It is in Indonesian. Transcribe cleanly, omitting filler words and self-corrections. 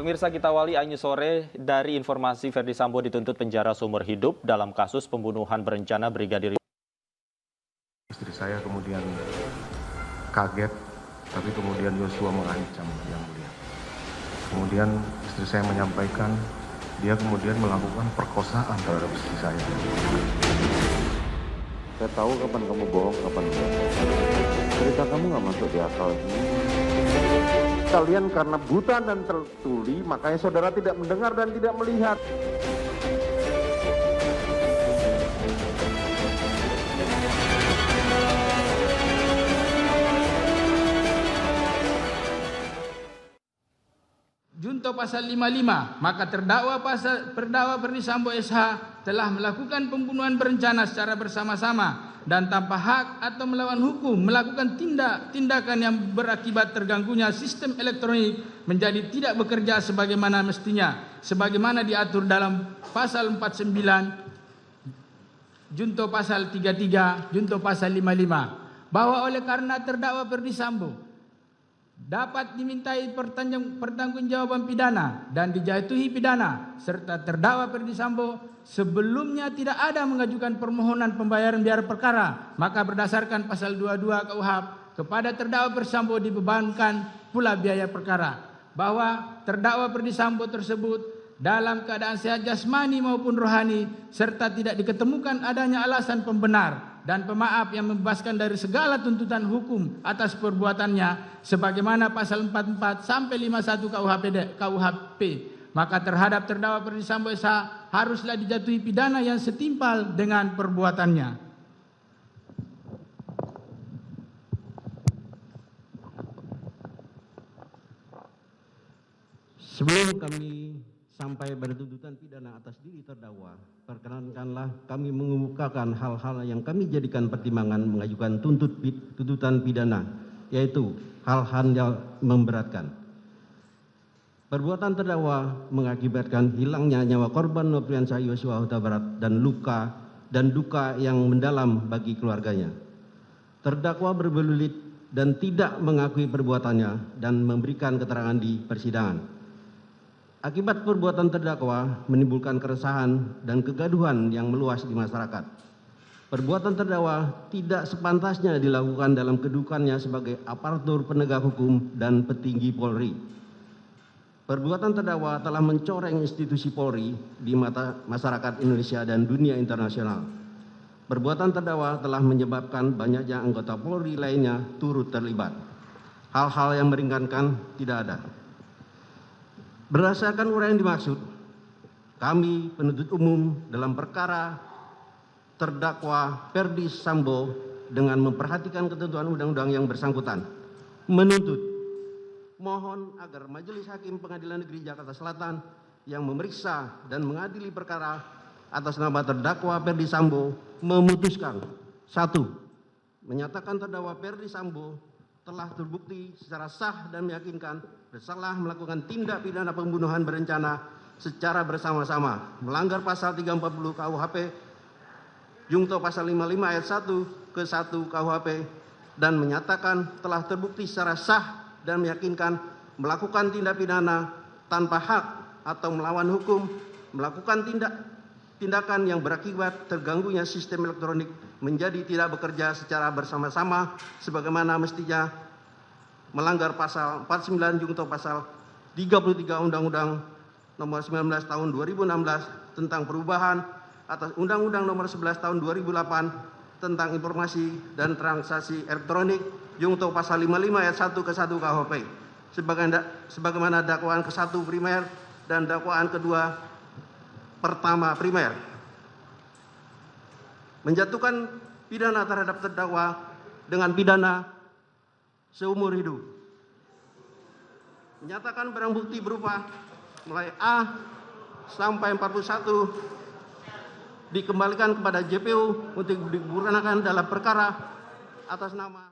Pemirsa, kita awali Anyu sore dari informasi Verdi Sambo dituntut penjara seumur hidup dalam kasus pembunuhan berencana Brigadir. Istri saya kemudian kaget, tapi kemudian Yosua mengancam Yang Mulia. Kemudian istri saya menyampaikan dia kemudian melakukan perkosaan terhadap istri saya. Saya tahu kapan kamu bohong, kapan enggak. Cerita kamu nggak masuk di akal. Kalian karena buta dan tertuli, makanya saudara tidak mendengar dan tidak melihat. Junto pasal 55, maka terdakwa Ferdi Sambo SH telah melakukan pembunuhan berencana secara bersama-sama dan tanpa hak atau melawan hukum, melakukan tindakan yang berakibat terganggunya sistem elektronik menjadi tidak bekerja sebagaimana mestinya, sebagaimana diatur dalam pasal 49, junto pasal 33, junto pasal 55, bahwa oleh karena terdakwa Ferdi Sambo dapat dimintai pertanggungjawaban pidana dan dijatuhi pidana, serta terdakwa Ferdi Sambo sebelumnya tidak ada mengajukan permohonan pembayaran biaya perkara, maka berdasarkan pasal 22 KUHP kepada terdakwa Ferdi Sambo dibebankan pula biaya perkara, bahwa terdakwa Ferdi Sambo tersebut dalam keadaan sehat jasmani maupun rohani serta tidak diketemukan adanya alasan pembenar dan pemaaf yang membebaskan dari segala tuntutan hukum atas perbuatannya sebagaimana pasal 44 sampai 51 KUHP, maka terhadap terdakwa Ferdi Sambo SH haruslah dijatuhi pidana yang setimpal dengan perbuatannya. Sebelum kami sampai bertuntutan pidana atas diri terdakwa, perkenankanlah kami mengemukakan hal-hal yang kami jadikan pertimbangan mengajukan tuntutan pidana, yaitu hal-hal yang memberatkan. Perbuatan terdakwa mengakibatkan hilangnya nyawa korban Nofriansah Yosua Huta Barat dan duka yang mendalam bagi keluarganya. Terdakwa berbelit dan tidak mengakui perbuatannya dan memberikan keterangan di persidangan. Akibat perbuatan terdakwa menimbulkan keresahan dan kegaduhan yang meluas di masyarakat. Perbuatan terdakwa tidak sepantasnya dilakukan dalam kedudukannya sebagai aparatur penegak hukum dan petinggi Polri. Perbuatan terdakwa telah mencoreng institusi Polri di mata masyarakat Indonesia dan dunia internasional. Perbuatan terdakwa telah menyebabkan banyaknya anggota Polri lainnya turut terlibat. Hal-hal yang meringankan tidak ada. Berdasarkan uraian dimaksud, kami penuntut umum dalam perkara terdakwa Ferdi Sambo dengan memperhatikan ketentuan undang-undang yang bersangkutan menuntut mohon agar Majelis Hakim Pengadilan Negeri Jakarta Selatan yang memeriksa dan mengadili perkara atas nama terdakwa Ferdi Sambo memutuskan: 1. Menyatakan terdakwa Ferdi Sambo telah terbukti secara sah dan meyakinkan bersalah melakukan tindak pidana pembunuhan berencana secara bersama-sama melanggar pasal 340 KUHP junto pasal 55 ayat 1 ke 1 KUHP dan menyatakan telah terbukti secara sah dan meyakinkan melakukan tindak pidana tanpa hak atau melawan hukum, melakukan tindakan yang berakibat terganggunya sistem elektronik menjadi tidak bekerja secara bersama-sama sebagaimana mestinya, melanggar pasal 49 junto pasal 33 Undang-Undang Nomor 19 Tahun 2016 tentang perubahan atas Undang-Undang Nomor 11 Tahun 2008 tentang informasi dan transaksi elektronik junto pasal 55 ayat 1 ke 1 KUHP sebagaimana dakwaan ke-1 primer dan dakwaan kedua pertama primer. Menjatuhkan pidana terhadap terdakwa dengan pidana seumur hidup. Menyatakan barang bukti berupa mulai A sampai 41 dikembalikan kepada JPU untuk digunakan dalam perkara atas nama